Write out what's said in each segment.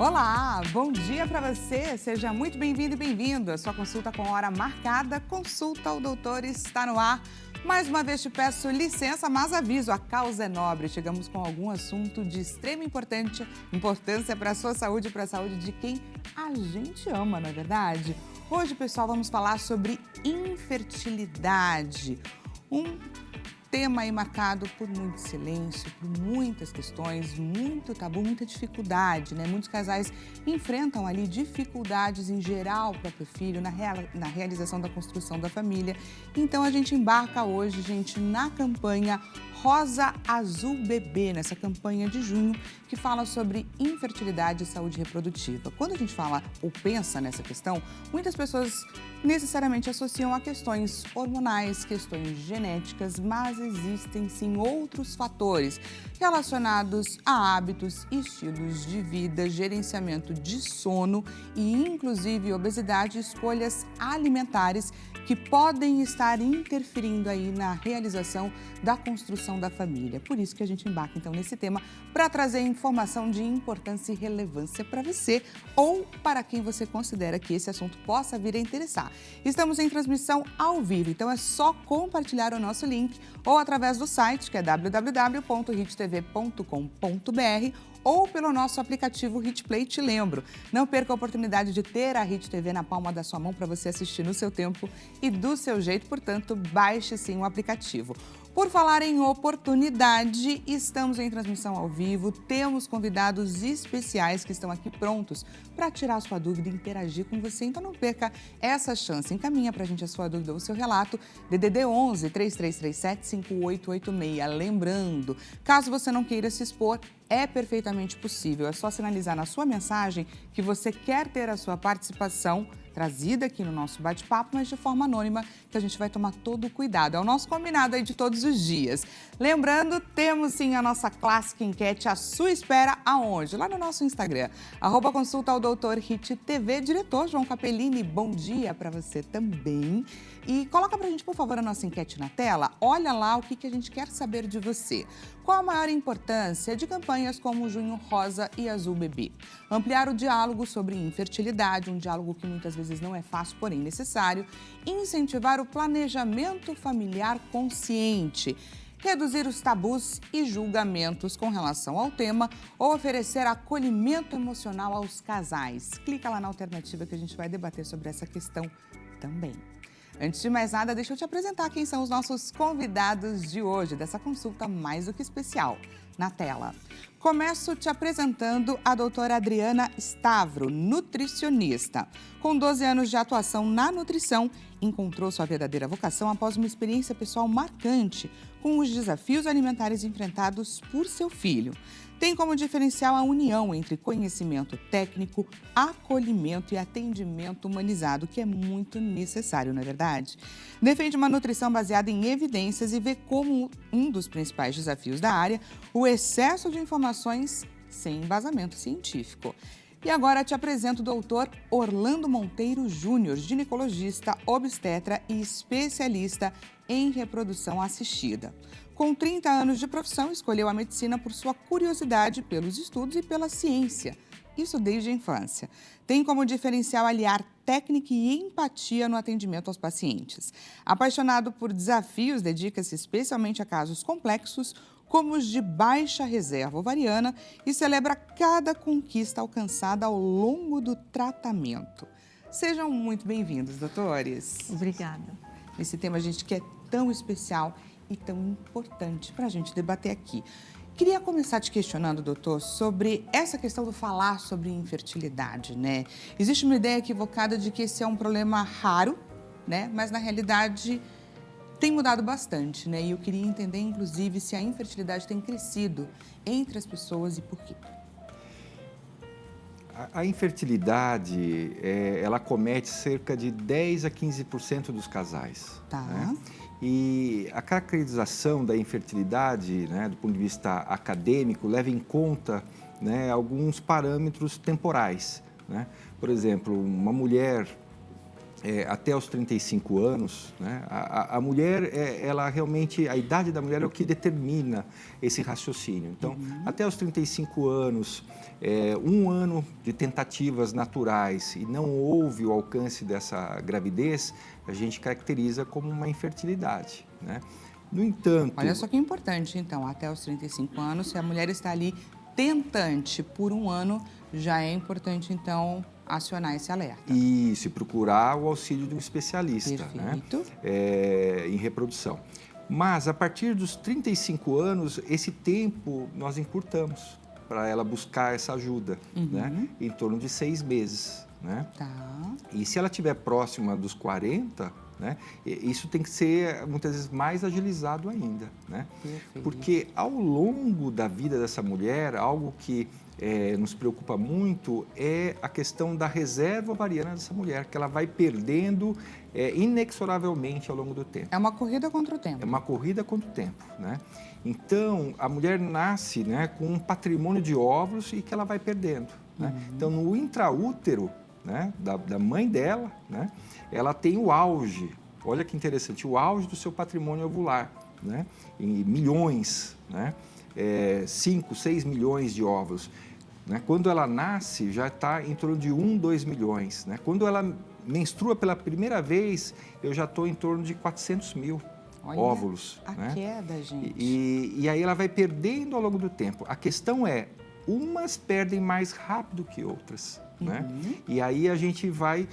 Olá, bom dia para você. Seja muito bem-vindo e bem-vindo. A sua consulta com hora marcada, Consulta ao Doutor está no ar. Mais uma vez te peço licença, mas aviso, a causa é nobre. Chegamos com algum assunto de extrema importância para a sua saúde e para a saúde de quem a gente ama, não é verdade? Hoje, pessoal, vamos falar sobre infertilidade. Um tema aí marcado por muito silêncio, por muitas questões, muito tabu, muita dificuldade, né? Muitos casais enfrentam ali dificuldades em gerar o próprio filho, na realização da construção da família. Então a gente embarca hoje, gente, na campanha Rosa Azul Bebê, nessa campanha de junho, que fala sobre infertilidade e saúde reprodutiva. Quando a gente fala ou pensa nessa questão, muitas pessoas necessariamente associam a questões hormonais, questões genéticas, mas existem sim outros fatores relacionados a hábitos, estilos de vida, gerenciamento de sono e inclusive obesidade e escolhas alimentares que podem estar interferindo aí na realização da construção da família. Por isso que a gente embarca então nesse tema para trazer informação de importância e relevância para você ou para quem você considera que esse assunto possa vir a interessar. Estamos em transmissão ao vivo, então é só compartilhar o nosso link ou através do site, que é www.hittv.com.br ou pelo nosso aplicativo HitPlay. Te lembro, não perca a oportunidade de ter a Hit TV na palma da sua mão para você assistir no seu tempo e do seu jeito, portanto, baixe sim o aplicativo. Por falar em oportunidade, estamos em transmissão ao vivo, temos convidados especiais que estão aqui prontos para tirar a sua dúvida e interagir com você. Então não perca essa chance. Encaminha para a gente a sua dúvida ou o seu relato, DDD 11 3337 5886. Lembrando, caso você não queira se expor, é perfeitamente possível. É só sinalizar na sua mensagem que você quer ter a sua participação trazida aqui no nosso bate-papo, mas de forma anônima, que a gente vai tomar todo o cuidado. É o nosso combinado aí de todos os dias. Lembrando, temos sim a nossa clássica enquete à sua espera aonde? Lá no nosso Instagram, @consulta ao doutor Hit TV. Diretor João Capellini, bom dia para você também. E coloca pra gente, por favor, a nossa enquete na tela. Olha lá o que a gente quer saber de você. Qual a maior importância de campanhas como o Junho Rosa e Azul Bebê? Ampliar o diálogo sobre infertilidade, um diálogo que muitas vezes não é fácil, porém necessário. Incentivar o planejamento familiar consciente. Reduzir os tabus e julgamentos com relação ao tema ou oferecer acolhimento emocional aos casais. Clica lá na alternativa que a gente vai debater sobre essa questão também. Antes de mais nada, deixa eu te apresentar quem são os nossos convidados de hoje, dessa consulta mais do que especial, na tela. Começo te apresentando a doutora Adriana Stavro, nutricionista. Com 12 anos de atuação na nutrição, encontrou sua verdadeira vocação após uma experiência pessoal marcante com os desafios alimentares enfrentados por seu filho. Tem como diferencial a união entre conhecimento técnico, acolhimento e atendimento humanizado, que é muito necessário, não é verdade? Defende uma nutrição baseada em evidências e vê como um dos principais desafios da área o excesso de informações sem embasamento científico. E agora te apresento o doutor Orlando Monteiro Júnior, ginecologista, obstetra e especialista em reprodução assistida. Com 30 anos de profissão, escolheu a medicina por sua curiosidade pelos estudos e pela ciência. Isso desde a infância. Tem como diferencial aliar técnica e empatia no atendimento aos pacientes. Apaixonado por desafios, dedica-se especialmente a casos complexos, como os de baixa reserva ovariana, e celebra cada conquista alcançada ao longo do tratamento. Sejam muito bem-vindos, doutores. Obrigada. Esse tema, gente, que é tão especial e tão importante para a gente debater aqui. Queria começar te questionando, doutor, sobre essa questão do falar sobre infertilidade, né? Existe uma ideia equivocada de que esse é um problema raro, né? Mas, na realidade, tem mudado bastante, né? E eu queria entender, inclusive, se a infertilidade tem crescido entre as pessoas e por quê. A infertilidade, ela comete cerca de 10 a 15% dos casais. Tá. Né? E a caracterização da infertilidade, né, do ponto de vista acadêmico, leva em conta, né, alguns parâmetros temporais. Né? Por exemplo, uma mulher até os 35 anos, né, a mulher, ela realmente, a idade da mulher é o que determina esse raciocínio. Então, até os 35 anos, 1 ano de tentativas naturais e não houve o alcance dessa gravidez, a gente caracteriza como uma infertilidade, né? No entanto... Olha só que importante, então, até os 35 anos, se a mulher está ali tentante por 1 ano, já é importante, então, acionar esse alerta. Isso, e procurar o auxílio de um especialista, Perfeito. né, em reprodução. Mas, a partir dos 35 anos, esse tempo nós encurtamos para ela buscar essa ajuda, né, em torno de 6 meses. Né? Tá. E se ela estiver próxima dos 40, né, isso tem que ser, muitas vezes, mais agilizado ainda. Né? Porque, ao longo da vida dessa mulher, algo que nos preocupa muito é a questão da reserva ovariana dessa mulher, que ela vai perdendo inexoravelmente ao longo do tempo. É uma corrida contra o tempo. É uma corrida contra o tempo, né? Então, a mulher nasce, né, com um patrimônio de óvulos e que ela vai perdendo. Né? Então, no intraútero, né, da mãe dela, né, ela tem o auge, olha que interessante, o auge do seu patrimônio ovular, né, em milhões, né? 5, 6 milhões de óvulos. Né? Quando ela nasce, já está em torno de 1, 2 milhões. Né? Quando ela menstrua pela primeira vez, eu já estou em torno de 400 mil óvulos. A né? queda, gente. E aí ela vai perdendo ao longo do tempo. A questão é, umas perdem mais rápido que outras. Né? E aí a gente vai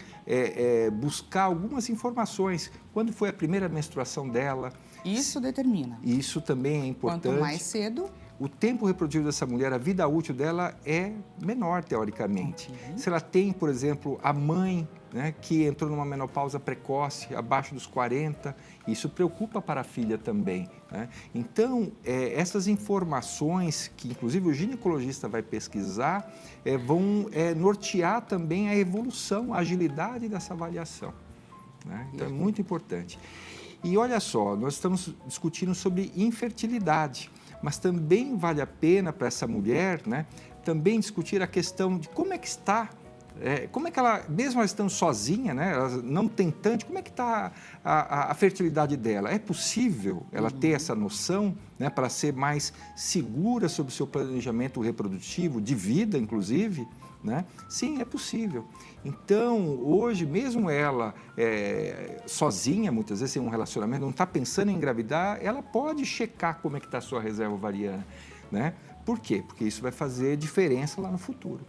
buscar algumas informações. Quando foi a primeira menstruação dela? Isso determina. Isso também é importante. Quanto mais cedo... O tempo reprodutivo dessa mulher, a vida útil dela é menor, teoricamente. Se ela tem, por exemplo, a mãe, né, que entrou numa menopausa precoce, abaixo dos 40, isso preocupa para a filha também. Né? Então, essas informações, que inclusive o ginecologista vai pesquisar, vão nortear também a evolução, a agilidade dessa avaliação. Né? Então, é muito importante. E olha só, nós estamos discutindo sobre infertilidade, mas também vale a pena para essa mulher, né, também discutir a questão de como é que está, como é que ela, mesmo ela estando sozinha, né, ela não tentante, como é que está a fertilidade dela? É possível ela ter essa noção, né, para ser mais segura sobre o seu planejamento reprodutivo, de vida, inclusive? Né? Sim, é possível. Então, hoje, mesmo ela sozinha, muitas vezes em um relacionamento, não está pensando em engravidar, ela pode checar como é que está a sua reserva ovariana. Né? Por quê? Porque isso vai fazer diferença lá no futuro.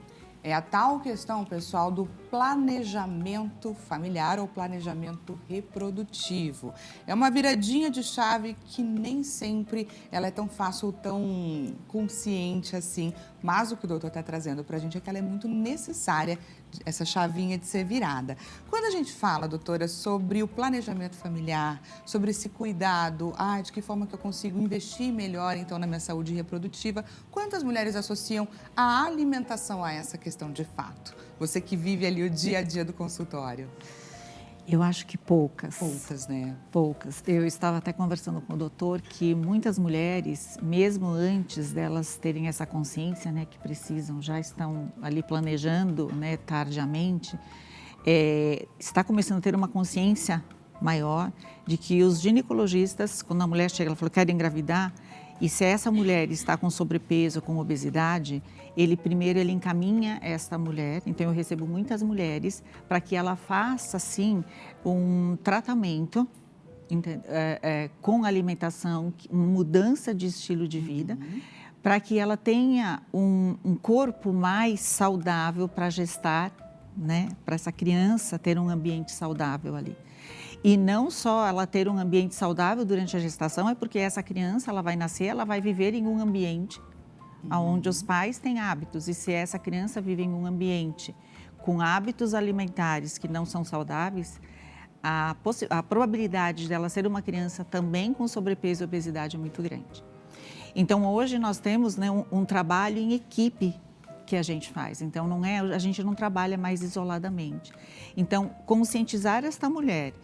É a tal questão, pessoal, do planejamento familiar ou planejamento reprodutivo. É uma viradinha de chave que nem sempre ela é tão fácil ou tão consciente assim, mas o que o doutor está trazendo para a gente é que ela é muito necessária, essa chavinha de ser virada. Quando a gente fala, doutora, sobre o planejamento familiar, sobre esse cuidado, de que forma que eu consigo investir melhor, então, na minha saúde reprodutiva, quantas mulheres associam a alimentação a essa questão de fato? Você que vive ali o dia a dia do consultório. Eu acho que poucas. Poucas, né? Poucas. Eu estava até conversando com o doutor que muitas mulheres, mesmo antes delas terem essa consciência, né, que precisam, já estão ali planejando, né, tardiamente, está começando a ter uma consciência maior de que os ginecologistas, quando a mulher chega, ela fala, quero engravidar, e se essa mulher está com sobrepeso, com obesidade, ele encaminha esta mulher, então eu recebo muitas mulheres, para que ela faça, sim, um tratamento com alimentação, mudança de estilo de vida, para que ela tenha um corpo mais saudável para gestar, né, para essa criança ter um ambiente saudável ali. E não só ela ter um ambiente saudável durante a gestação, é porque essa criança, ela vai nascer, ela vai viver em um ambiente onde os pais têm hábitos. E se essa criança vive em um ambiente com hábitos alimentares que não são saudáveis, a probabilidade dela ser uma criança também com sobrepeso e obesidade é muito grande. Então, hoje nós temos, né, um trabalho em equipe que a gente faz. Então, a gente não trabalha mais isoladamente. Então, conscientizar esta mulher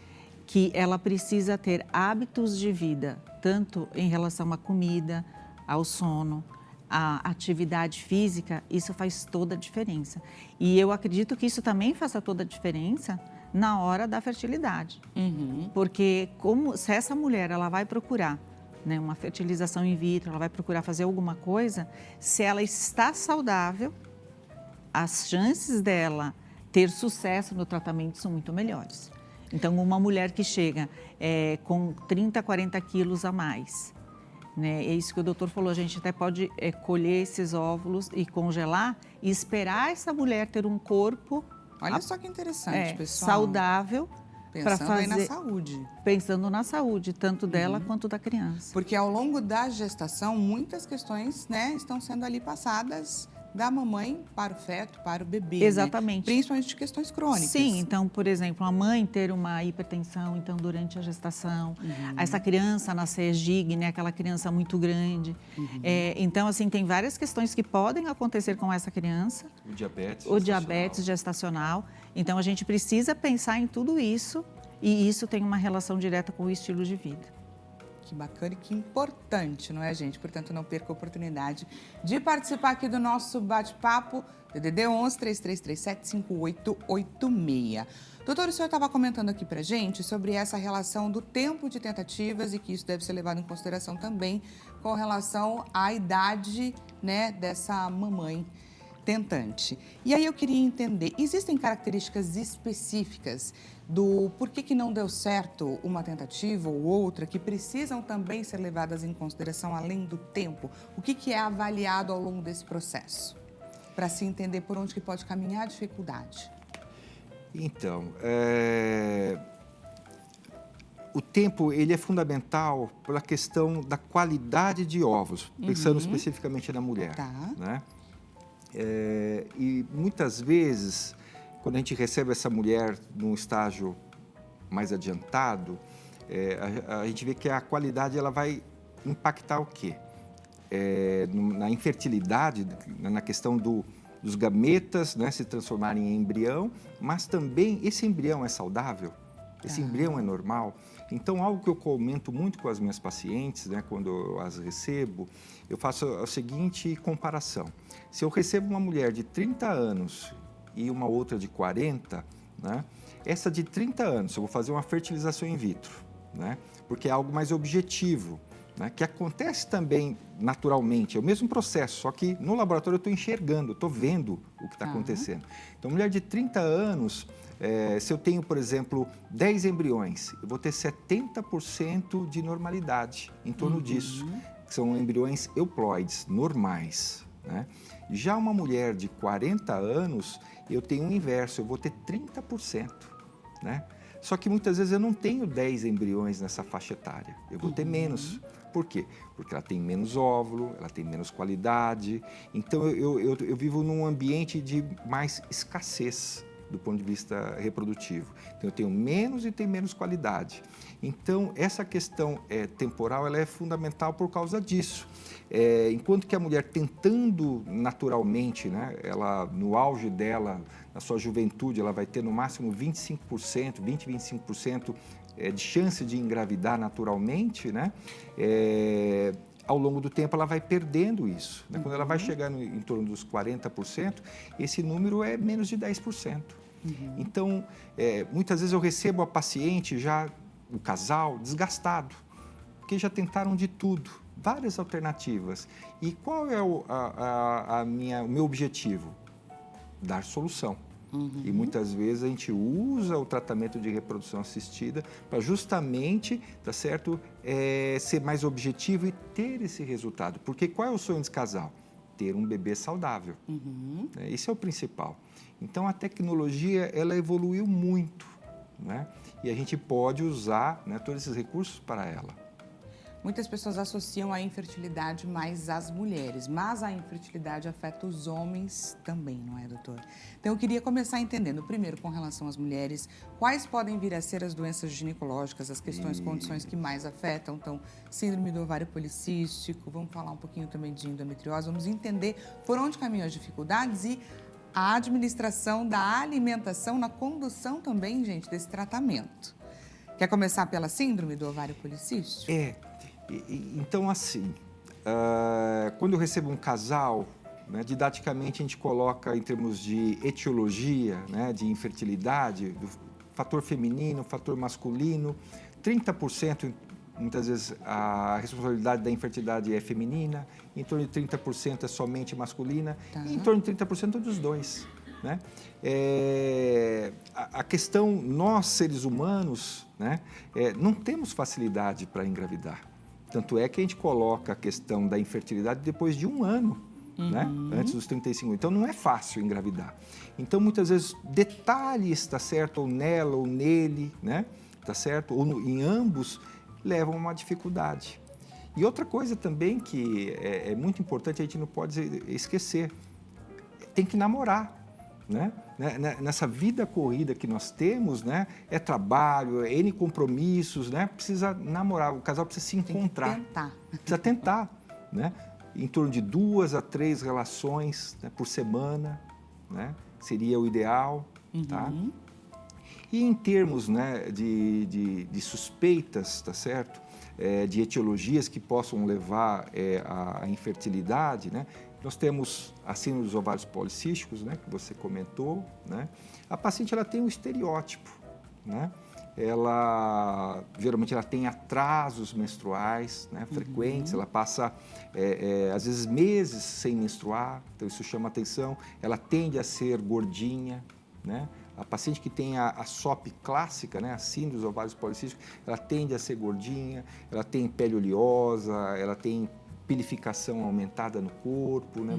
que ela precisa ter hábitos de vida, tanto em relação à comida, ao sono, à atividade física, isso faz toda a diferença. E eu acredito que isso também faça toda a diferença na hora da fertilidade. Uhum. Porque se essa mulher ela vai procurar, né, uma fertilização in vitro, ela vai procurar fazer alguma coisa, se ela está saudável, as chances dela ter sucesso no tratamento são muito melhores. Então, uma mulher que chega com 30, 40 quilos a mais, né, é isso que o doutor falou, a gente até pode colher esses óvulos e congelar e esperar essa mulher ter um corpo Olha só que interessante, pessoal. saudável. Pensando aí na saúde. Pensando na saúde, tanto dela quanto da criança. Porque ao longo da gestação, muitas questões, né, estão sendo ali passadas da mamãe para o feto, para o bebê. Exatamente. Né? Principalmente de questões crônicas. Sim, então, por exemplo, a mãe ter uma hipertensão, então, durante a gestação, essa criança nascer gig, né, aquela criança muito grande. Então, assim, tem várias questões que podem acontecer com essa criança. O diabetes gestacional. Então, a gente precisa pensar em tudo isso e isso tem uma relação direta com o estilo de vida. Que bacana e que importante, não é, gente? Portanto, não perca a oportunidade de participar aqui do nosso bate-papo, DDD 11 3337 5886. Doutor, o senhor estava comentando aqui pra gente sobre essa relação do tempo de tentativas e que isso deve ser levado em consideração também com relação à idade, né, dessa mamãe tentante. E aí eu queria entender, existem características específicas do porquê que não deu certo uma tentativa ou outra que precisam também ser levadas em consideração além do tempo? O que é avaliado ao longo desse processo? Para se entender por onde que pode caminhar a dificuldade. Então, o tempo ele é fundamental pela questão da qualidade de óvulos, pensando especificamente na mulher. Tá. Né? E muitas vezes, quando a gente recebe essa mulher num estágio mais adiantado, a gente vê que a qualidade ela vai impactar o quê? Na infertilidade, na questão dos gametas, né, se transformarem em embrião, mas também esse embrião é saudável, esse embrião é normal. Então, algo que eu comento muito com as minhas pacientes, né, quando eu as recebo, eu faço a seguinte comparação. Se eu recebo uma mulher de 30 anos e uma outra de 40, né, essa de 30 anos, eu vou fazer uma fertilização in vitro, né, porque é algo mais objetivo, né, que acontece também naturalmente, é o mesmo processo, só que no laboratório eu estou enxergando, eu estou vendo o que está acontecendo. Então, mulher de 30 anos, se eu tenho, por exemplo, 10 embriões, eu vou ter 70% de normalidade em torno disso, que são embriões euploides, normais. Né? Já uma mulher de 40 anos, eu tenho o inverso, eu vou ter 30%. Né? Só que muitas vezes eu não tenho 10 embriões nessa faixa etária, eu vou ter menos. Por quê? Porque ela tem menos óvulo, ela tem menos qualidade. Então, eu vivo num ambiente de mais escassez do ponto de vista reprodutivo. Então, eu tenho menos e tenho menos qualidade. Então, essa questão temporal ela é fundamental por causa disso. Enquanto que a mulher tentando naturalmente, né, ela, no auge dela, na sua juventude, ela vai ter no máximo 25%, 25% de chance de engravidar naturalmente, né? Ao longo do tempo ela vai perdendo isso. Né? Quando ela vai chegar em torno dos 40%, esse número é menos de 10%. Então, muitas vezes eu recebo a paciente, já o casal, desgastado, porque já tentaram de tudo, várias alternativas. E qual é o meu objetivo? Dar solução. E muitas vezes a gente usa o tratamento de reprodução assistida para justamente, tá certo, ser mais objetivo e ter esse resultado. Porque qual é o sonho desse casal? Ter um bebê saudável. Esse é o principal. Então a tecnologia ela evoluiu muito, né? E a gente pode usar, né, todos esses recursos para ela. Muitas pessoas associam a infertilidade mais às mulheres, mas a infertilidade afeta os homens também, não é, doutor? Então, eu queria começar entendendo, primeiro, com relação às mulheres, quais podem vir a ser as doenças ginecológicas, as questões, condições que mais afetam, então, síndrome do ovário policístico, vamos falar um pouquinho também de endometriose, vamos entender por onde caminham as dificuldades e a administração da alimentação na condução também, gente, desse tratamento. Quer começar pela síndrome do ovário policístico? Então, assim, quando eu recebo um casal, né, didaticamente a gente coloca em termos de etiologia, né, de infertilidade, fator feminino, fator masculino, 30%, muitas vezes a responsabilidade da infertilidade é feminina, em torno de 30% é somente masculina, e em torno de 30% dos dois. Né? A questão, nós seres humanos, né, não temos facilidade para engravidar. Tanto é que a gente coloca a questão da infertilidade depois de 1 ano, né, antes dos 35. Então, não é fácil engravidar. Então, muitas vezes, detalhes, tá certo, ou nela ou nele, né, tá certo, ou em ambos, levam a uma dificuldade. E outra coisa também que é muito importante, a gente não pode esquecer, tem que namorar. Né? Nessa vida corrida que nós temos, né? É trabalho, é N compromissos, né? Precisa namorar, o casal precisa se encontrar. Tem que tentar. Precisa tentar, né? Em torno de 2 a 3 relações, né, por semana, né? Seria o ideal, tá? E em termos, né, de suspeitas, tá certo? De etiologias que possam levar à infertilidade, né? Nós temos a síndrome dos ovários policísticos, né, que você comentou, né? A paciente ela tem um estereótipo, né? Geralmente ela tem atrasos menstruais, né, frequentes, ela passa às vezes meses sem menstruar, então isso chama atenção. Ela tende a ser gordinha, né? A paciente que tem a SOP clássica, né, a síndrome dos ovários policísticos, ela tende a ser gordinha, ela tem pele oleosa, ela tem pilificação aumentada no corpo, né?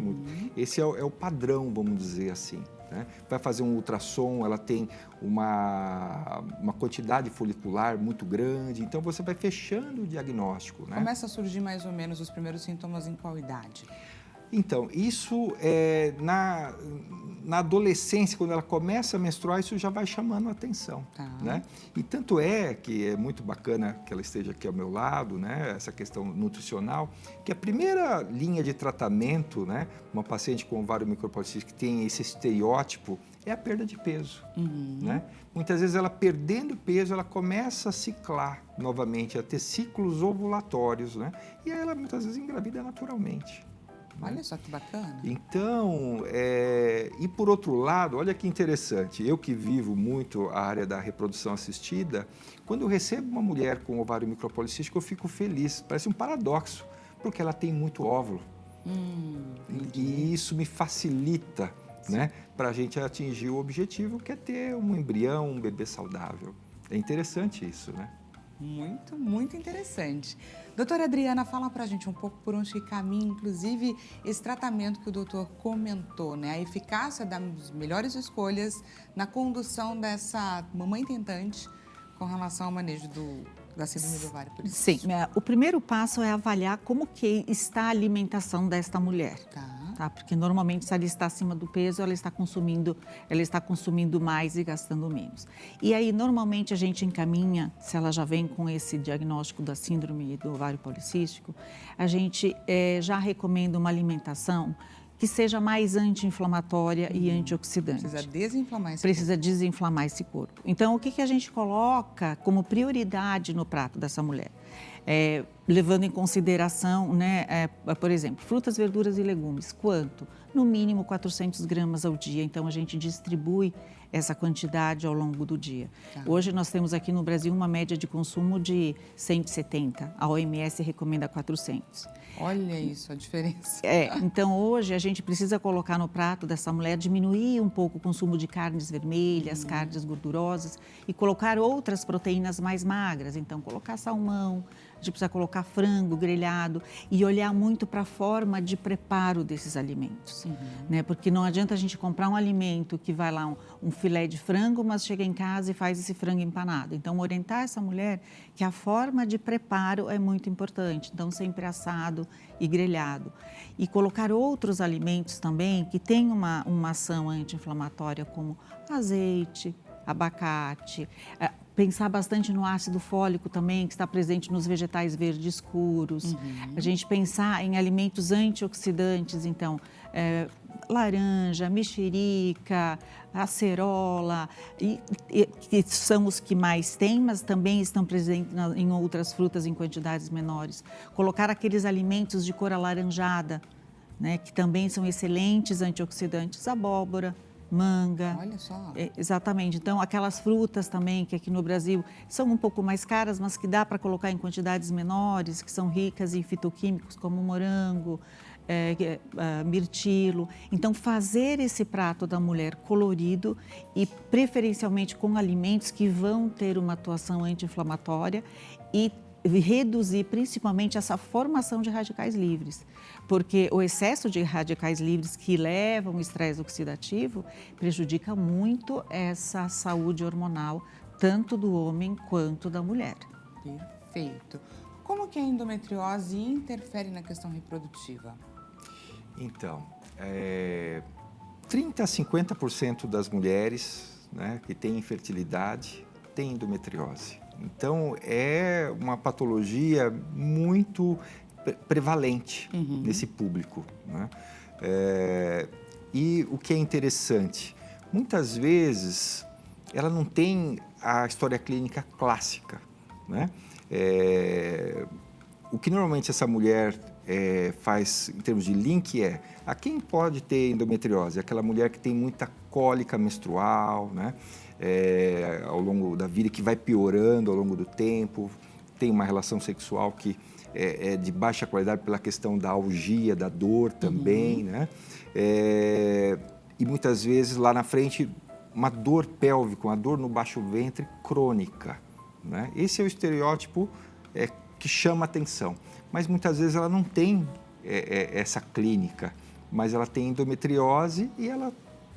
Esse é o padrão, vamos dizer assim. Né? Vai fazer um ultrassom, ela tem uma quantidade folicular muito grande, então você vai fechando o diagnóstico. Né? Começa a surgir mais ou menos os primeiros sintomas em qual idade? Então, isso na adolescência, quando ela começa a menstruar, isso já vai chamando a atenção. Tá. Né? E tanto é que é muito bacana que ela esteja aqui ao meu lado, né? Essa questão nutricional, que a primeira linha de tratamento, né? Uma paciente com ovário micropolicístico que tem esse estereótipo, é a perda de peso. Né? Muitas vezes ela perdendo peso, ela começa a ciclar novamente, a ter ciclos ovulatórios, né? E aí ela muitas vezes engravida naturalmente. Olha só que bacana. Então, e por outro lado, olha que interessante, eu que vivo muito a área da reprodução assistida, quando eu recebo uma mulher com ovário micropolicístico, eu fico feliz, parece um paradoxo, porque ela tem muito óvulo. E isso me facilita, né, para a gente atingir o objetivo, que é ter um embrião, um bebê saudável. É interessante isso, né? Muito, muito interessante. Doutora Adriana, fala pra gente um pouco por onde que caminha, inclusive, esse tratamento que o doutor comentou, né? A eficácia das melhores escolhas na condução dessa mamãe tentante com relação ao manejo da síndrome do ovário policístico. Sim, o primeiro passo é avaliar como que está a alimentação desta mulher. Tá? Porque normalmente se ela está acima do peso, ela está consumindo mais e gastando menos. E aí normalmente a gente encaminha, se ela já vem com esse diagnóstico da síndrome do ovário policístico, a gente já recomenda uma alimentação que seja mais anti-inflamatória e antioxidante. Precisa desinflamar esse corpo. Então, o que a gente coloca como prioridade no prato dessa mulher? Levando em consideração, né, por exemplo, frutas, verduras e legumes. Quanto? No mínimo 400 gramas ao dia. Então, a gente distribui essa quantidade ao longo do dia. Tá. Hoje, nós temos aqui no Brasil uma média de consumo de 170. A OMS recomenda 400. Olha isso, a diferença. Então, hoje, a gente precisa colocar no prato dessa mulher, diminuir um pouco o consumo de carnes vermelhas, carnes gordurosas e colocar outras proteínas mais magras. Então, colocar salmão, a gente precisa colocar frango grelhado e olhar muito para a forma de preparo desses alimentos. Né? Porque não adianta a gente comprar um alimento que vai lá, um filé de frango, mas chega em casa e faz esse frango empanado. Então, orientar essa mulher que a forma de preparo é muito importante. Então, sempre assado e grelhado. E colocar outros alimentos também que têm uma ação anti-inflamatória, como azeite, abacate, pensar bastante no ácido fólico também, que está presente nos vegetais verdes escuros. A gente pensar em alimentos antioxidantes, então, laranja, mexerica, acerola, que são os que mais tem, mas também estão presentes em outras frutas em quantidades menores. Colocar aqueles alimentos de cor alaranjada, né, que também são excelentes antioxidantes, abóbora, manga. Olha só. Exatamente. Então, aquelas frutas também, que aqui no Brasil são um pouco mais caras, mas que dá para colocar em quantidades menores, que são ricas em fitoquímicos, como morango, mirtilo. Então, fazer esse prato da mulher colorido e preferencialmente com alimentos que vão ter uma atuação anti-inflamatória e reduzir principalmente essa formação de radicais livres, porque o excesso de radicais livres que levam ao estresse oxidativo prejudica muito essa saúde hormonal, tanto do homem quanto da mulher. Perfeito. Como que a endometriose interfere na questão reprodutiva? Então, 30 a 50% das mulheres, né, que têm infertilidade têm endometriose. Então, é uma patologia muito prevalente nesse público, né? E o que é interessante, muitas vezes ela não tem a história clínica clássica, né? O que normalmente essa mulher faz em termos de link a quem pode ter endometriose? Aquela mulher que tem muita cólica menstrual, né? Ao longo da vida, que vai piorando ao longo do tempo, tem uma relação sexual que é de baixa qualidade pela questão da algia, da dor também, né? E muitas vezes lá na frente uma dor pélvica, uma dor no baixo ventre crônica, né? Esse é o estereótipo que chama atenção, mas muitas vezes ela não tem essa clínica, mas ela tem endometriose e ela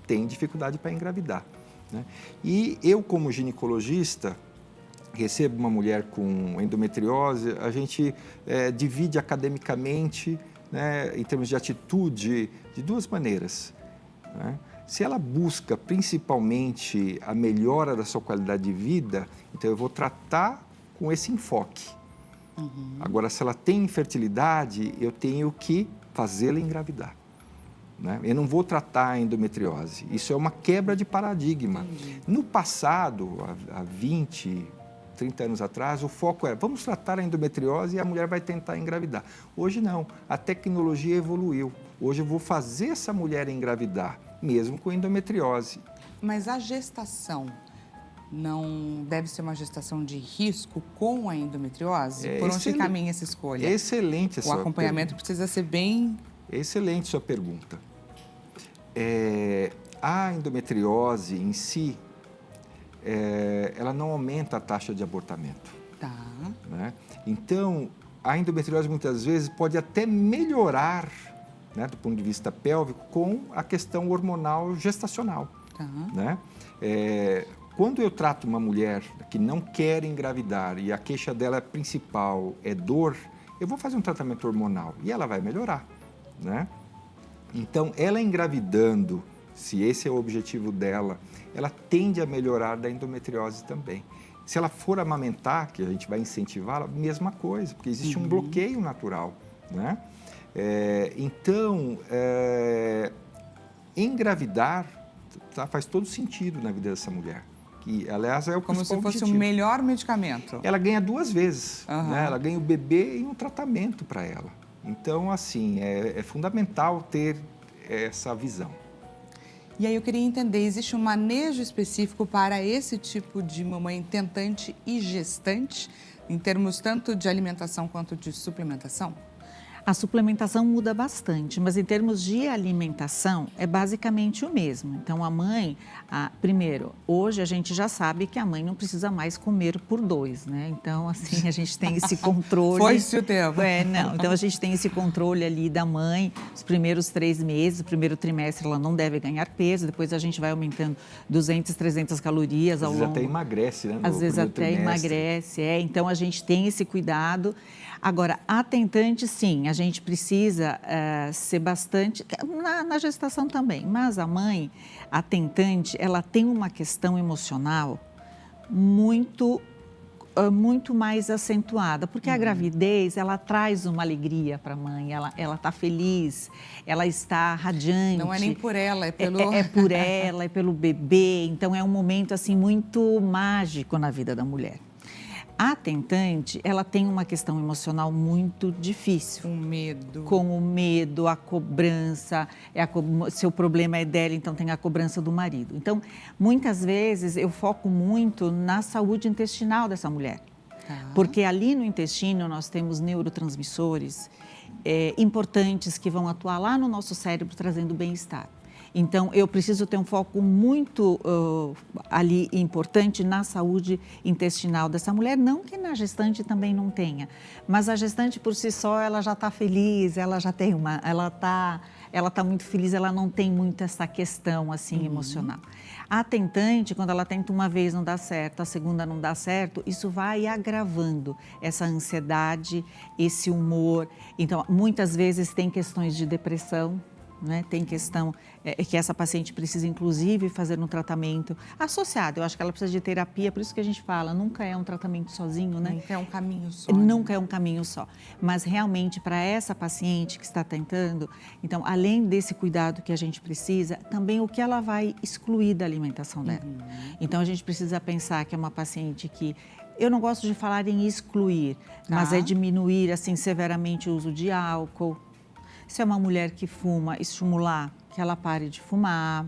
tem dificuldade para engravidar, né? E eu, como ginecologista, recebo uma mulher com endometriose, a gente divide academicamente, né, em termos de atitude, de duas maneiras, né? Se ela busca principalmente a melhora da sua qualidade de vida, então eu vou tratar com esse enfoque. Agora, se ela tem infertilidade, eu tenho que fazê-la engravidar, né? Eu não vou tratar a endometriose. Isso é uma quebra de paradigma. No passado, há 20, 30 anos atrás, o foco era, vamos tratar a endometriose e a mulher vai tentar engravidar. Hoje não, a tecnologia evoluiu. Hoje eu vou fazer essa mulher engravidar, mesmo com endometriose. Mas a gestação não deve ser uma gestação de risco com a endometriose? Por onde caminha essa escolha? Excelente a sua pergunta. O acompanhamento precisa ser bem... Excelente sua pergunta. A endometriose em si, ela não aumenta a taxa de abortamento. Tá. Né? Então, a endometriose muitas vezes pode até melhorar, né, do ponto de vista pélvico, com a questão hormonal gestacional. Tá. Né? Quando eu trato uma mulher que não quer engravidar e a queixa dela principal é dor, eu vou fazer um tratamento hormonal e ela vai melhorar, né? Então, ela engravidando, se esse é o objetivo dela, ela tende a melhorar da endometriose também. Se ela for amamentar, que a gente vai incentivá-la, mesma coisa, porque existe um bloqueio natural, né? Então, engravidar faz todo sentido na vida dessa mulher. Que, aliás, é o como principal se fosse objetivo. o melhor medicamento. Ela ganha duas vezes, né? Ela ganha o bebê e um tratamento para ela. Então, assim, é fundamental ter essa visão. E aí eu queria entender, existe um manejo específico para esse tipo de mamãe tentante e gestante, em termos tanto de alimentação quanto de suplementação? A suplementação muda bastante, mas em termos de alimentação é basicamente o mesmo. Então a mãe, primeiro, hoje a gente já sabe que a mãe não precisa mais comer por dois, né? Então assim, a gente tem esse controle. Foi-se o tempo. Não. Então a gente tem esse controle ali da mãe, os primeiros 3 meses, o primeiro trimestre ela não deve ganhar peso, depois a gente vai aumentando 200, 300 calorias ao longo. Às vezes até emagrece, né? Às vezes até emagrece, então a gente tem esse cuidado. Agora, a tentante, sim, a gente precisa ser bastante, na gestação também, mas a mãe, a tentante, ela tem uma questão emocional muito mais acentuada, porque a gravidez, ela traz uma alegria para a mãe, ela está feliz, ela está radiante. Não é nem por ela, é pelo... É por ela, é pelo bebê, então é um momento assim muito mágico na vida da mulher. A tentante, ela tem uma questão emocional muito difícil. Um medo. Com o medo, a cobrança, se o problema é dela, então tem a cobrança do marido. Então, muitas vezes eu foco muito na saúde intestinal dessa mulher. Porque ali no intestino nós temos neurotransmissores importantes que vão atuar lá no nosso cérebro trazendo bem-estar. Então, eu preciso ter um foco muito ali importante na saúde intestinal dessa mulher, não que na gestante também não tenha, mas a gestante por si só, ela já está feliz, ela já tem ela tá muito feliz, ela não tem muito essa questão assim emocional. A tentante, quando ela tenta uma vez não dá certo, a segunda não dá certo, isso vai agravando essa ansiedade, esse humor. Então, muitas vezes tem questões de depressão. Né? Tem questão que essa paciente precisa, inclusive, fazer um tratamento associado. Eu acho que ela precisa de terapia, por isso que a gente fala, nunca é um tratamento sozinho, né? Nunca é um caminho só. Nunca é um caminho só. Mas, realmente, para essa paciente que está tentando, então, além desse cuidado que a gente precisa, também o que ela vai excluir da alimentação dela. Então, a gente precisa pensar que é uma paciente que... Eu não gosto de falar em excluir, mas é diminuir, assim, severamente o uso de álcool. Se é uma mulher que fuma, estimular que ela pare de fumar.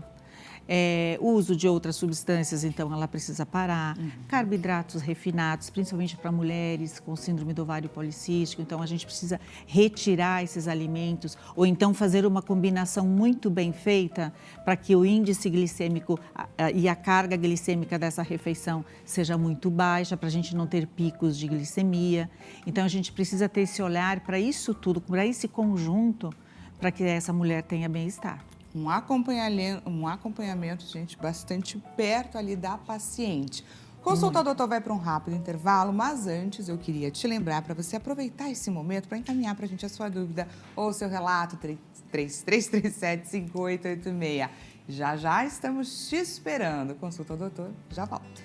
O uso de outras substâncias, então, ela precisa parar. Carboidratos refinados, principalmente para mulheres com síndrome do ovário policístico. Então, a gente precisa retirar esses alimentos ou então fazer uma combinação muito bem feita para que o índice glicêmico e a carga glicêmica dessa refeição seja muito baixa, para a gente não ter picos de glicemia. Então, a gente precisa ter esse olhar para isso tudo, para esse conjunto, para que essa mulher tenha bem-estar. Um acompanhamento, gente, bastante perto ali da paciente. Consulta do doutor vai para um rápido intervalo, mas antes eu queria te lembrar para você aproveitar esse momento para encaminhar para a gente a sua dúvida ou o seu relato 3337-5886. Já estamos te esperando. Consulta o doutor, já volto.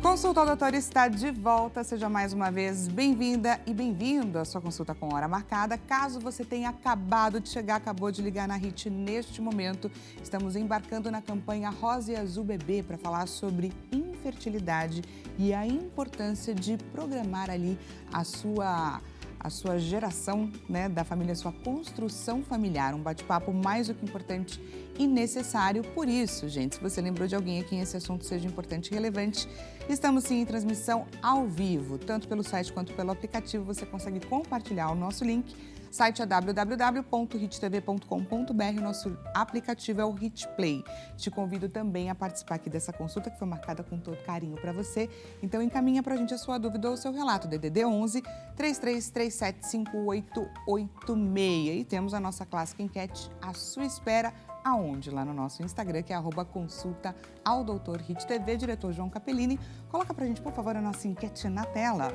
Consulta ao Doutor está de volta. Seja mais uma vez bem-vinda e bem-vindo à sua consulta com hora marcada. Caso você tenha acabado de chegar, acabou de ligar na HIT neste momento, estamos embarcando na campanha Rosa e Azul Bebê para falar sobre infertilidade e a importância de programar ali a sua geração, né, da família, a sua construção familiar. Um bate-papo mais do que importante e necessário. Por isso, gente, se você lembrou de alguém a quem esse assunto seja importante e relevante, estamos sim em transmissão ao vivo, tanto pelo site quanto pelo aplicativo. Você consegue compartilhar o nosso link. O site é www.hittv.com.br, o nosso aplicativo é o HIT Play. Te convido também a participar aqui dessa consulta que foi marcada com todo carinho para você. Então encaminha para a gente a sua dúvida ou o seu relato, DDD 11 3337 5886. E temos a nossa clássica enquete à sua espera. Aonde? Lá no nosso Instagram, que é @consulta ao Doutor HIT TV, diretor João Capellini. Coloca pra gente, por favor, a nossa enquete na tela.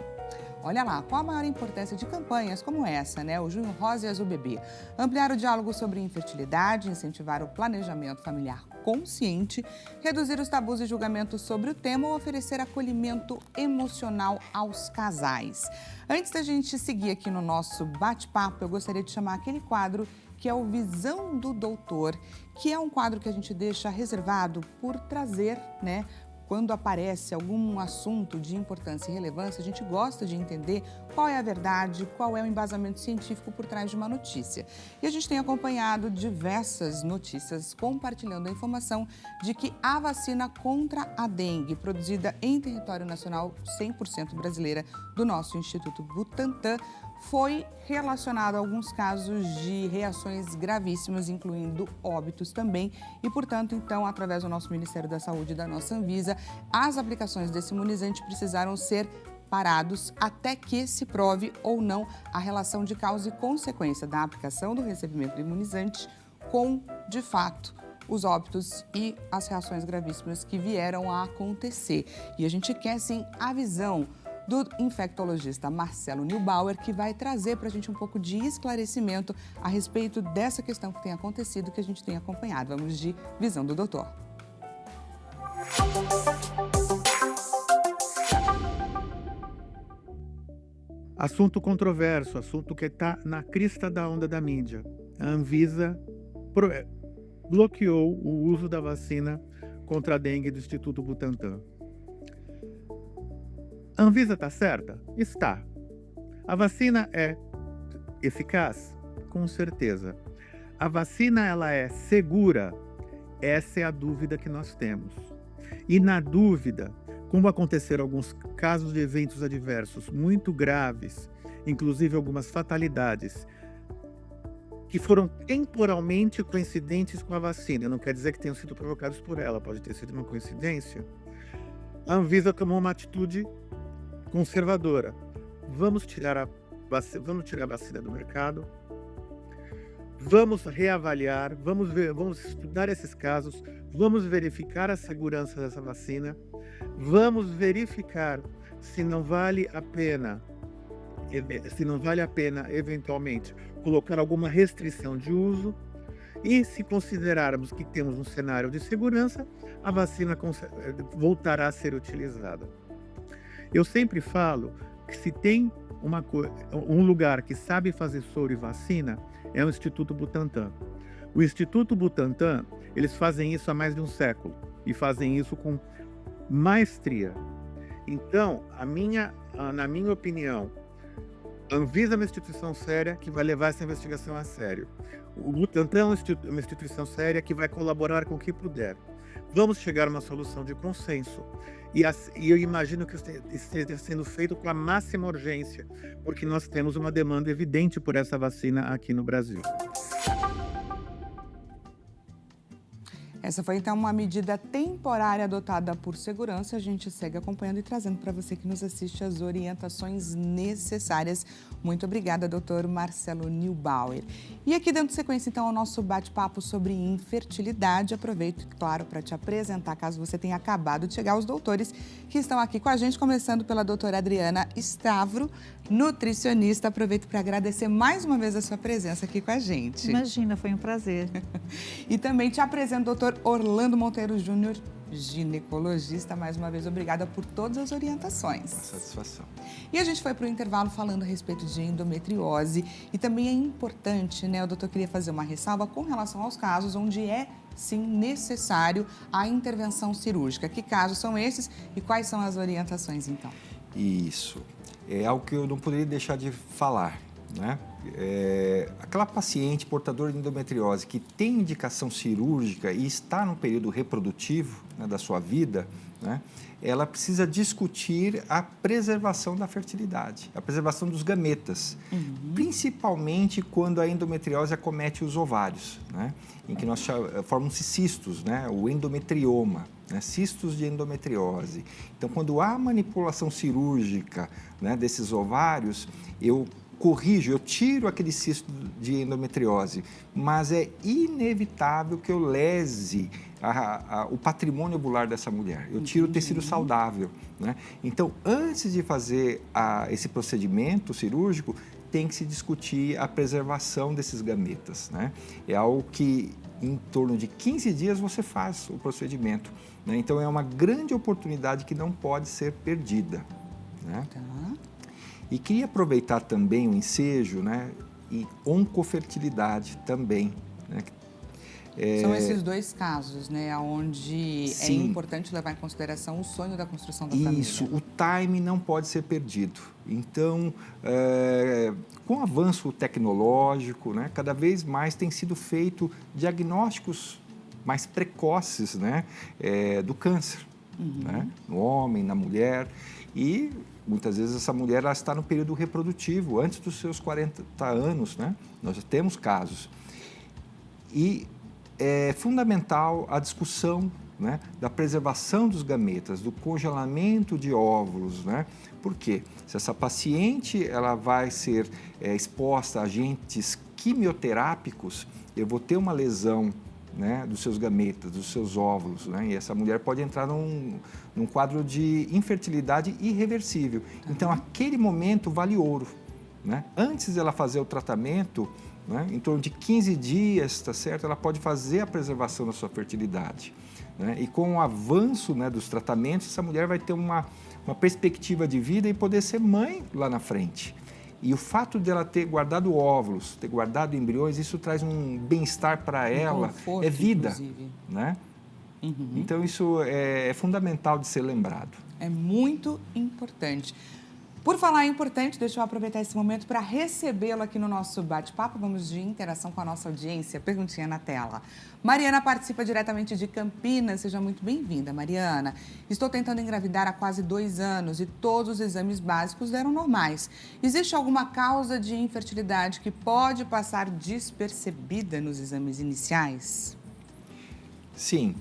Olha lá, qual a maior importância de campanhas como essa, né? O Junho Rosa e Azul Bebê. Ampliar o diálogo sobre infertilidade, incentivar o planejamento familiar consciente, reduzir os tabus e julgamentos sobre o tema ou oferecer acolhimento emocional aos casais. Antes da gente seguir aqui no nosso bate-papo, eu gostaria de chamar aquele quadro que é o Visão do Doutor, que é um quadro que a gente deixa reservado por trazer, né? Quando aparece algum assunto de importância e relevância, a gente gosta de entender qual é a verdade, qual é o embasamento científico por trás de uma notícia. E a gente tem acompanhado diversas notícias compartilhando a informação de que a vacina contra a dengue, produzida em território nacional 100% brasileira do nosso Instituto Butantan, foi relacionado a alguns casos de reações gravíssimas, incluindo óbitos também. E, portanto, então, através do nosso Ministério da Saúde e da nossa Anvisa, as aplicações desse imunizante precisaram ser parados até que se prove ou não a relação de causa e consequência da aplicação do recebimento do imunizante com, de fato, os óbitos e as reações gravíssimas que vieram a acontecer. E a gente quer, sim, a visão do infectologista Marcelo Neubauer, que vai trazer para a gente um pouco de esclarecimento a respeito dessa questão que tem acontecido, que a gente tem acompanhado. Vamos de Visão do Doutor. Assunto controverso, assunto que está na crista da onda da mídia. A Anvisa bloqueou o uso da vacina contra a dengue do Instituto Butantan. A Anvisa está certa? Está. A vacina é eficaz? Com certeza. A vacina ela é segura? Essa é a dúvida que nós temos. E na dúvida, como aconteceram alguns casos de eventos adversos muito graves, inclusive algumas fatalidades, que foram temporalmente coincidentes com a vacina, não quer dizer que tenham sido provocados por ela, pode ter sido uma coincidência, a Anvisa tomou uma atitude conservadora. Vamos tirar a vacina do mercado, vamos reavaliar, vamos estudar esses casos, vamos verificar a segurança dessa vacina, vamos verificar se não vale a pena eventualmente colocar alguma restrição de uso, e se considerarmos que temos um cenário de segurança, a vacina voltará a ser utilizada. Eu sempre falo que se tem um lugar que sabe fazer soro e vacina, é o Instituto Butantan. O Instituto Butantan, eles fazem isso há mais de um século e fazem isso com maestria. Então, na minha opinião, a Anvisa é uma instituição séria que vai levar essa investigação a sério. O Butantan é uma instituição séria que vai colaborar com o que puder. Vamos chegar a uma solução de consenso. E eu imagino que esteja sendo feito com a máxima urgência, porque nós temos uma demanda evidente por essa vacina aqui no Brasil. Essa foi, então, uma medida temporária adotada por segurança. A gente segue acompanhando e trazendo para você que nos assiste as orientações necessárias. Muito obrigada, doutor Marcelo Neubauer. E aqui, dando sequência, então, ao nosso bate-papo sobre infertilidade, aproveito, claro, para te apresentar, caso você tenha acabado de chegar, os doutores que estão aqui com a gente, começando pela doutora Adriana Stavro, nutricionista. Aproveito para agradecer mais uma vez a sua presença aqui com a gente. Imagina, foi um prazer. E também te apresento o doutor Orlando Monteiro Júnior, ginecologista. Mais uma vez, obrigada por todas as orientações. Uma satisfação. E a gente foi para o intervalo falando a respeito de endometriose. E também é importante, né, o doutor queria fazer uma ressalva com relação aos casos onde é, sim, necessário a intervenção cirúrgica. Que casos são esses e quais são as orientações, então? Isso. É algo que eu não poderia deixar de falar, né? Aquela paciente portadora de endometriose que tem indicação cirúrgica e está no período reprodutivo, né, da sua vida, né, ela precisa discutir a preservação da fertilidade, a preservação dos gametas, principalmente quando a endometriose acomete os ovários, né, em que formam-se cistos, né, o endometrioma, né, cistos de endometriose. Então, quando há manipulação cirúrgica, né, desses ovários, eu tiro aquele cisto de endometriose, mas é inevitável que eu lese o patrimônio ovular dessa mulher. Eu tiro o tecido saudável, né? Então, antes de fazer esse procedimento cirúrgico, tem que se discutir a preservação desses gametas, né? É algo que, em torno de 15 dias, você faz o procedimento, né? Então, é uma grande oportunidade que não pode ser perdida, né? Tá. E queria aproveitar também o ensejo, né, e oncofertilidade também, né? São esses dois casos, né, onde é Sim. importante levar em consideração o sonho da construção da família. Isso, o time não pode ser perdido. Então, com o avanço tecnológico, né, cada vez mais tem sido feito diagnósticos mais precoces, né, do câncer, né, no homem, na mulher. E muitas vezes essa mulher ela está no período reprodutivo, antes dos seus 40 anos, né? Nós já temos casos. E é fundamental a discussão, né, da preservação dos gametas, do congelamento de óvulos, né? Por quê? Se essa paciente ela vai ser exposta a agentes quimioterápicos, eu vou ter uma lesão, né, dos seus gametas, dos seus óvulos, né? E essa mulher pode entrar num quadro de infertilidade irreversível. Então, aquele momento vale ouro, né? Antes dela fazer o tratamento, né, em torno de 15 dias, tá certo? Ela pode fazer a preservação da sua fertilidade, né? E com o avanço, né, dos tratamentos, essa mulher vai ter uma perspectiva de vida e poder ser mãe lá na frente. E o fato dela ter guardado óvulos, ter guardado embriões, isso traz um bem-estar para ela, conforto, é vida, inclusive. né? Então isso é fundamental de ser lembrado. É muito importante. Por falar em importante, deixa eu aproveitar esse momento para recebê-lo aqui no nosso bate-papo. Vamos de interação com a nossa audiência. Perguntinha na tela. Mariana participa diretamente de Campinas. Seja muito bem-vinda, Mariana. Estou tentando engravidar há quase 2 anos e todos os exames básicos deram normais. Existe alguma causa de infertilidade que pode passar despercebida nos exames iniciais? Sim.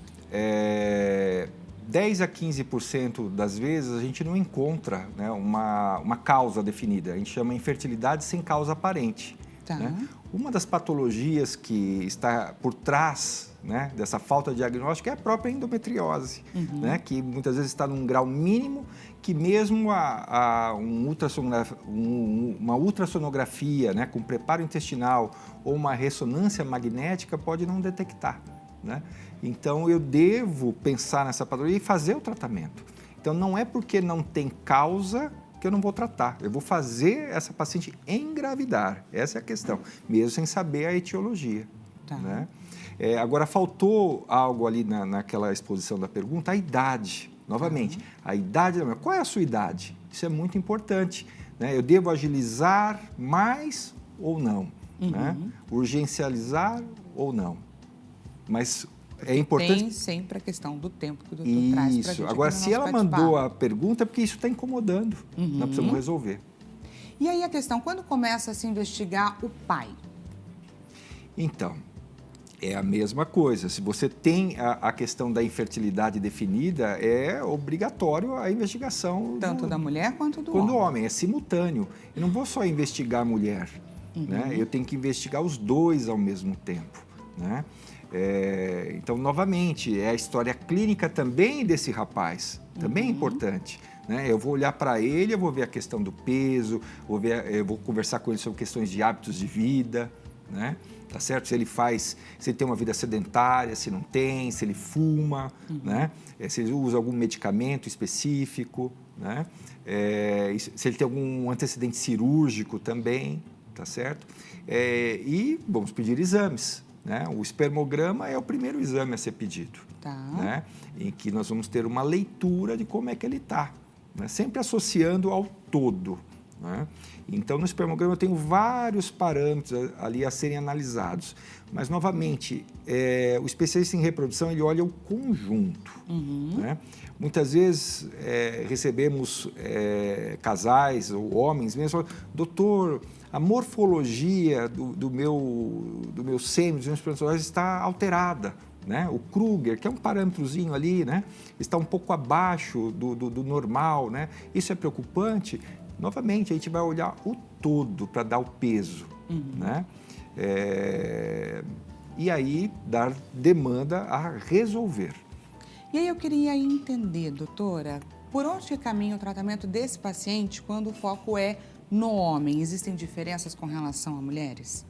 10 a 15% das vezes a gente não encontra, né, uma causa definida. A gente chama infertilidade sem causa aparente. Tá. Né? Uma das patologias que está por trás, né, dessa falta de diagnóstico é a própria endometriose, né, que muitas vezes está num grau mínimo que mesmo uma ultrassonografia, né, com preparo intestinal ou uma ressonância magnética pode não detectar. Né? Então, eu devo pensar nessa patologia e fazer o tratamento. Então, não é porque não tem causa que eu não vou tratar. Eu vou fazer essa paciente engravidar. Essa é a questão, mesmo sem saber a etiologia. Tá. Né? Agora, faltou algo ali naquela exposição da pergunta, a idade. Novamente, a idade da mulher. Qual é a sua idade? Isso é muito importante. Né? Eu devo agilizar mais ou não? Né? Urgencializar ou não? Mas é importante... Tem sempre a questão do tempo que o doutor traz pra gente. Agora, se ela mandou a pergunta, é porque isso está incomodando. Nós precisamos resolver. E aí a questão, quando começa a se investigar o pai? Então, é a mesma coisa. Se você tem a questão da infertilidade definida, é obrigatório a investigação... Tanto da mulher quanto do homem. homem. É simultâneo. Eu não vou só investigar a mulher. Né? Eu tenho que investigar os dois ao mesmo tempo. Né? Então, novamente, é a história clínica também desse rapaz, também é importante. Né? Eu vou olhar para ele, eu vou ver a questão do peso, eu vou conversar com ele sobre questões de hábitos de vida, né? Tá certo? Se ele tem uma vida sedentária, se não tem, se ele fuma, né? Se ele usa algum medicamento específico, né? Se ele tem algum antecedente cirúrgico também, tá certo? E vamos pedir exames. Né? O espermograma é o primeiro exame a ser pedido, né? Em que nós vamos ter uma leitura de como é que ele está, né? Sempre associando ao todo. Né? Então, no espermograma eu tenho vários parâmetros ali a serem analisados, mas, novamente, o especialista em reprodução ele olha o conjunto. Né? Muitas vezes recebemos casais ou homens mesmo, doutor, a morfologia do meu sêmen, dos meus espermatozoides está alterada. Né? O Kruger, que é um parâmetrozinho ali, né? Está um pouco abaixo do normal. Né? Isso é preocupante? Novamente, a gente vai olhar o todo para dar o peso. Né? E aí, dar demanda a resolver. E aí eu queria entender, doutora, por onde que caminha o tratamento desse paciente quando o foco é no homem? Existem diferenças com relação a mulheres?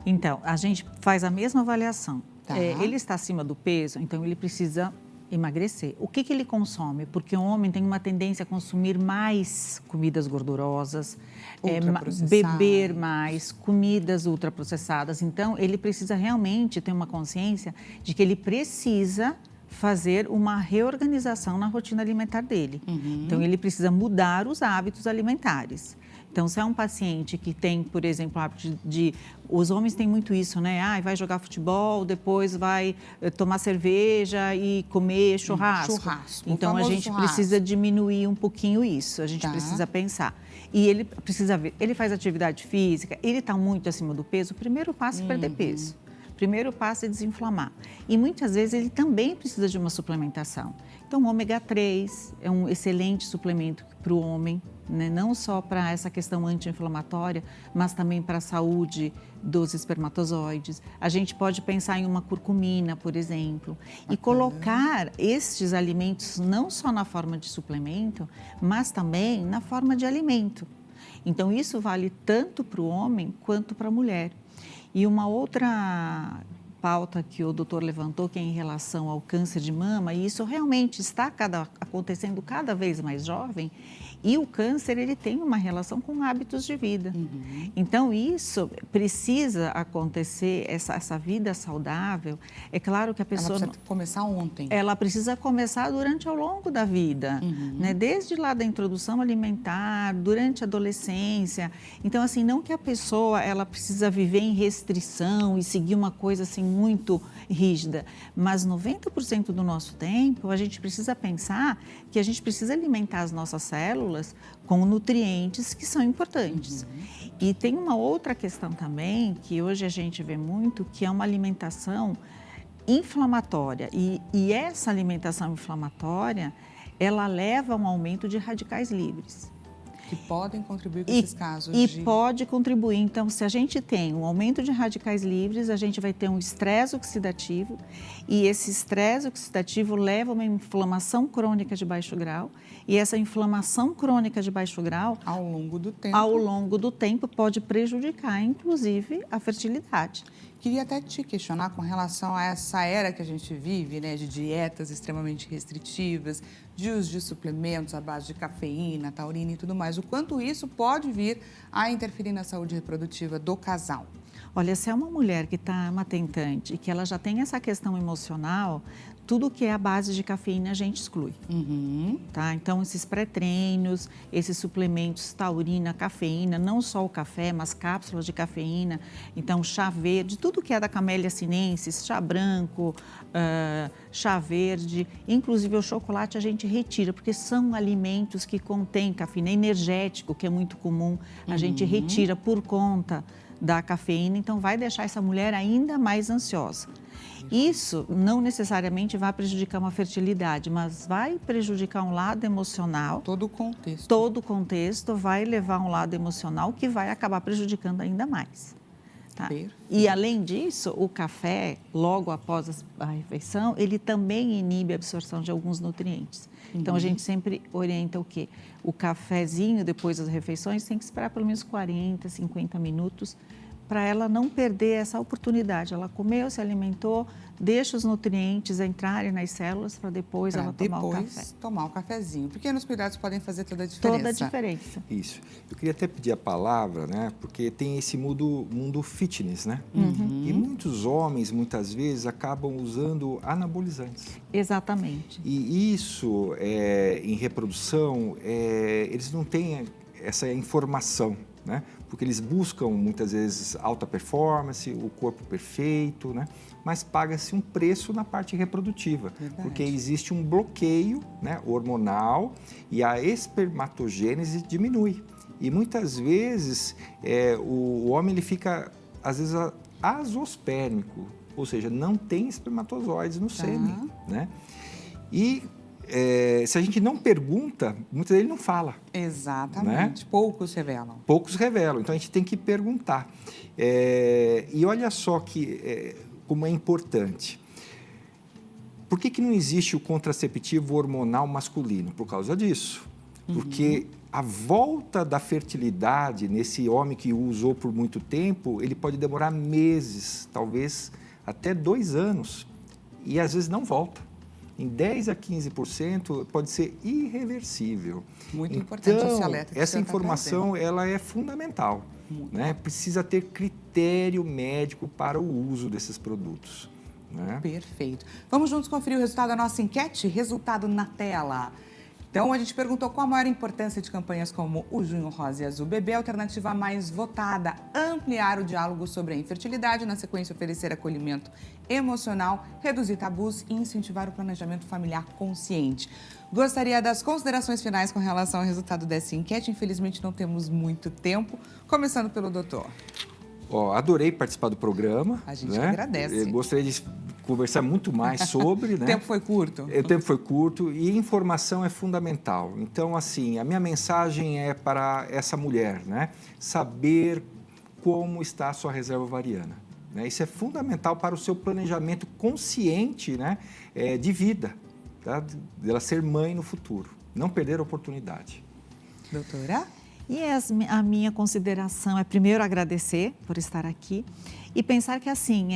Então, a gente faz a mesma avaliação. Tá. Ele está acima do peso, então ele precisa emagrecer. O que ele consome? Porque o homem tem uma tendência a consumir mais comidas gordurosas, beber mais, comidas ultraprocessadas. Então, ele precisa realmente ter uma consciência de que ele precisa fazer uma reorganização na rotina alimentar dele. Então, ele precisa mudar os hábitos alimentares. Então, se é um paciente que tem, por exemplo, o hábito os homens têm muito isso, né? Vai jogar futebol, depois vai tomar cerveja e comer churrasco. Então, a gente precisa diminuir um pouquinho isso, a gente precisa pensar. E ele precisa ver, ele faz atividade física, ele está muito acima do peso, o primeiro passo é perder peso. Primeiro passo é desinflamar. E muitas vezes ele também precisa de uma suplementação. Então, o ômega 3 é um excelente suplemento para o homem, né? Não só para essa questão anti-inflamatória, mas também para a saúde dos espermatozoides. A gente pode pensar em uma curcumina, por exemplo, e colocar estes alimentos não só na forma de suplemento, mas também na forma de alimento. Então, isso vale tanto para o homem quanto para a mulher. E uma outra pauta que o doutor levantou, que é em relação ao câncer de mama, e isso realmente está acontecendo cada vez mais jovem, e o câncer, ele tem uma relação com hábitos de vida. Então, isso precisa acontecer, essa vida saudável. É claro que a pessoa... Ela precisa começar ontem. Ela precisa começar ao longo da vida, né? Desde lá da introdução alimentar, durante a adolescência. Então, assim, não que a pessoa, ela precisa viver em restrição e seguir uma coisa, assim, muito rígida, mas 90% do nosso tempo, a gente precisa pensar que a gente precisa alimentar as nossas células com nutrientes que são importantes. E tem uma outra questão também, que hoje a gente vê muito, que é uma alimentação inflamatória. E essa alimentação inflamatória, ela leva a um aumento de radicais livres. Que podem contribuir com esses casos. Pode contribuir. Então, se a gente tem um aumento de radicais livres, a gente vai ter um estresse oxidativo, e esse estresse oxidativo leva a uma inflamação crônica de baixo grau, e essa inflamação crônica de baixo grau, ao longo do tempo, pode prejudicar, inclusive, a fertilidade. Queria até te questionar com relação a essa era que a gente vive, né, de dietas extremamente restritivas, de uso de suplementos à base de cafeína, taurina e tudo mais. O quanto isso pode vir a interferir na saúde reprodutiva do casal? Olha, se é uma mulher que está matentante e que ela já tem essa questão emocional, tudo que é a base de cafeína a gente exclui. Tá? Então, esses pré-treinos, esses suplementos, taurina, cafeína, não só o café, mas cápsulas de cafeína, então chá verde, tudo que é da Camellia sinensis, chá branco, chá verde, inclusive o chocolate a gente retira, porque são alimentos que contêm cafeína, energético, que é muito comum, a gente retira por conta da cafeína, então vai deixar essa mulher ainda mais ansiosa. Isso não necessariamente vai prejudicar uma fertilidade, mas vai prejudicar um lado emocional. Todo o contexto. Todo o contexto vai levar um lado emocional que vai acabar prejudicando ainda mais. Tá? E, além disso, o café, logo após a refeição, ele também inibe a absorção de alguns nutrientes. Então, a gente sempre orienta o quê? O cafezinho, depois das refeições, tem que esperar pelo menos 40, 50 minutos para ela não perder essa oportunidade. Ela comeu, se alimentou, deixa os nutrientes entrarem nas células para depois ela tomar o café. Tomar o cafezinho. Pequenos cuidados podem fazer toda a diferença. Toda a diferença. Isso. Eu queria até pedir a palavra, né? Porque tem esse mundo fitness, né? E muitos homens, muitas vezes, acabam usando anabolizantes. Exatamente. E isso, em reprodução, eles não têm essa informação, né? Porque eles buscam, muitas vezes, alta performance, o corpo perfeito, né? Mas paga-se um preço na parte reprodutiva, porque existe um bloqueio, né, hormonal, e a espermatogênese diminui. E muitas vezes o homem ele fica, às vezes, azospérmico, ou seja, não tem espermatozoides no sêmen, né? E se a gente não pergunta, muitas vezes ele não fala. Exatamente. Né? Poucos revelam. Poucos revelam. Então, a gente tem que perguntar. E olha só como é importante. Por que não existe o contraceptivo hormonal masculino? Por causa disso. Porque a volta da fertilidade nesse homem que o usou por muito tempo, ele pode demorar meses, talvez até 2 anos. E, às vezes, não volta. Em 10% a 15% pode ser irreversível. Muito importante esse alerta. Então, essa informação ela é fundamental. Né? Precisa ter critério médico para o uso desses produtos. Né? Perfeito. Vamos juntos conferir o resultado da nossa enquete? Resultado na tela. Então, a gente perguntou qual a maior importância de campanhas como o Junho Rosa e Azul Bebê, a alternativa mais votada, ampliar o diálogo sobre a infertilidade, na sequência oferecer acolhimento emocional, reduzir tabus e incentivar o planejamento familiar consciente. Gostaria das considerações finais com relação ao resultado dessa enquete. Infelizmente, não temos muito tempo. Começando pelo doutor. Adorei participar do programa. A gente agradece. Eu gostaria de conversar muito mais sobre. Né? O tempo foi curto. O tempo foi curto e informação é fundamental. Então, assim, a minha mensagem é para essa mulher, né? Saber como está a sua reserva ovariana. Né? Isso é fundamental para o seu planejamento consciente, né? De vida, tá? Dela ser mãe no futuro. Não perder a oportunidade. Doutora? E a minha consideração é, primeiro, agradecer por estar aqui e pensar que, assim,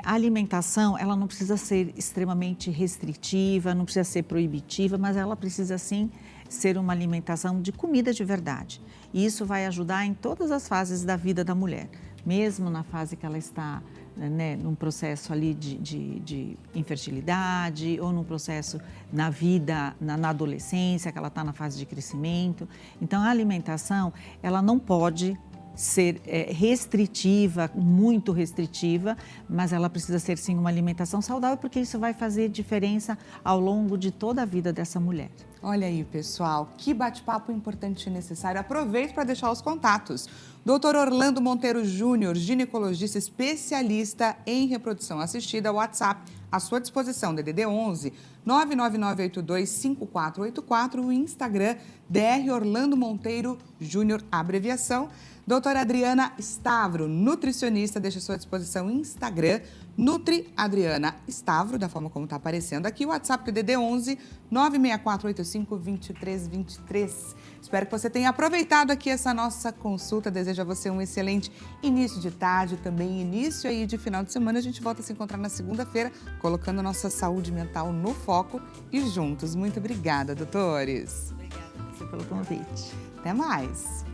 a alimentação, ela não precisa ser extremamente restritiva, não precisa ser proibitiva, mas ela precisa, sim, ser uma alimentação de comida de verdade. E isso vai ajudar em todas as fases da vida da mulher, mesmo na fase que ela está, né, num processo ali de infertilidade ou num processo na vida, na adolescência, que ela está na fase de crescimento. Então, a alimentação, ela não pode ser restritiva, muito restritiva, mas ela precisa ser, sim, uma alimentação saudável, porque isso vai fazer diferença ao longo de toda a vida dessa mulher. Olha aí, pessoal, que bate-papo importante e necessário. Aproveito para deixar os contatos. Dr. Orlando Monteiro Júnior, ginecologista especialista em reprodução assistida, WhatsApp à sua disposição, DDD 11 999825484, o Instagram Dr. Orlando Monteiro Júnior, abreviação. Doutora Adriana Stavro, nutricionista, deixa à sua disposição o Instagram, Nutri Adriana Stavro, da forma como está aparecendo aqui, o WhatsApp DDD 11 964852323. Espero que você tenha aproveitado aqui essa nossa consulta. Desejo a você um excelente início de tarde, também início aí de final de semana. A gente volta a se encontrar na segunda-feira, colocando nossa saúde mental no foco e juntos. Muito obrigada, doutores. Obrigada a você pelo convite. Até mais.